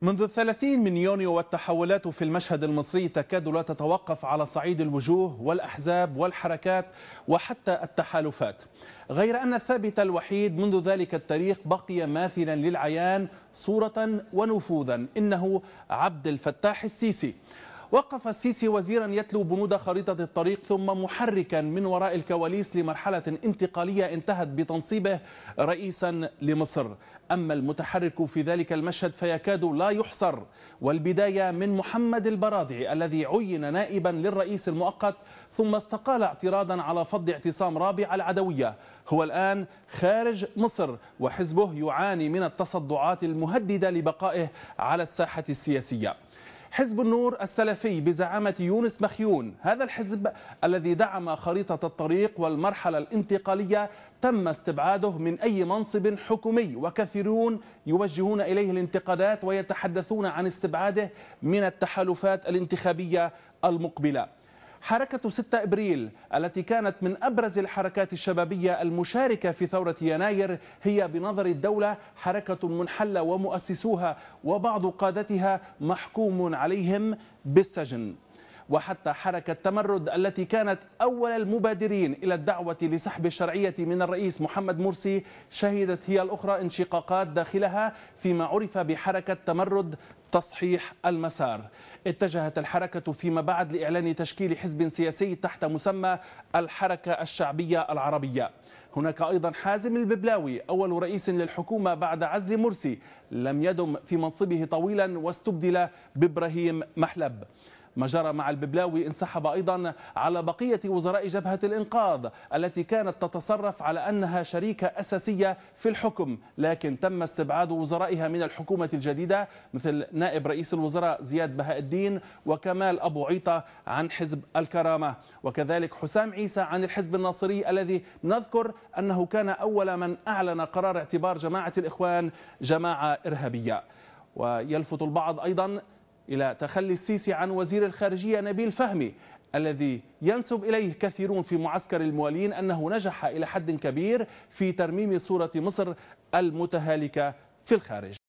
منذ 30 من يونيو والتحولات في المشهد المصري تكاد لا تتوقف على صعيد الوجوه والأحزاب والحركات وحتى التحالفات، غير أن الثابت الوحيد منذ ذلك التاريخ بقي ماثلا للعيان صورة ونفوذا، إنه عبد الفتاح السيسي. وقف السيسي وزيرا يتلو بنود خريطة الطريق ثم محركا من وراء الكواليس لمرحلة انتقالية انتهت بتنصيبه رئيسا لمصر. أما المتحرك في ذلك المشهد فيكاد لا يحصر، والبداية من محمد البرادعي الذي عين نائبا للرئيس المؤقت ثم استقال اعتراضا على فض اعتصام رابعة العدوية. هو الآن خارج مصر وحزبه يعاني من التصدعات المهددة لبقائه على الساحة السياسية. حزب النور السلفي بزعامة يونس مخيون، هذا الحزب الذي دعم خريطة الطريق والمرحلة الانتقالية تم استبعاده من أي منصب حكومي، وكثيرون يوجهون إليه الانتقادات ويتحدثون عن استبعاده من التحالفات الانتخابية المقبلة. حركة 6 إبريل التي كانت من أبرز الحركات الشبابية المشاركة في ثورة يناير هي بنظر الدولة حركة منحلة، ومؤسسوها وبعض قادتها محكوم عليهم بالسجن. وحتى حركة تمرد التي كانت أول المبادرين إلى الدعوة لسحب الشرعية من الرئيس محمد مرسي شهدت هي الأخرى انشقاقات داخلها فيما عرف بحركة تمرد تصحيح المسار. اتجهت الحركة فيما بعد لإعلان تشكيل حزب سياسي تحت مسمى الحركة الشعبية العربية. هناك أيضا حازم الببلاوي أول رئيس للحكومة بعد عزل مرسي، لم يدم في منصبه طويلا واستبدل بإبراهيم محلب. ما جرى مع الببلاوي انسحب أيضا على بقية وزراء جبهة الإنقاذ التي كانت تتصرف على أنها شريكة أساسية في الحكم، لكن تم استبعاد وزرائها من الحكومة الجديدة مثل نائب رئيس الوزراء زياد بهاء الدين وكمال أبو عيطة عن حزب الكرامة، وكذلك حسام عيسى عن الحزب الناصري الذي نذكر أنه كان أول من أعلن قرار اعتبار جماعة الإخوان جماعة إرهابية. ويلفت البعض أيضا إلى تخلي السيسي عن وزير الخارجية نبيل فهمي الذي ينسب إليه كثيرون في معسكر الموالين أنه نجح إلى حد كبير في ترميم صورة مصر المتهالكة في الخارج.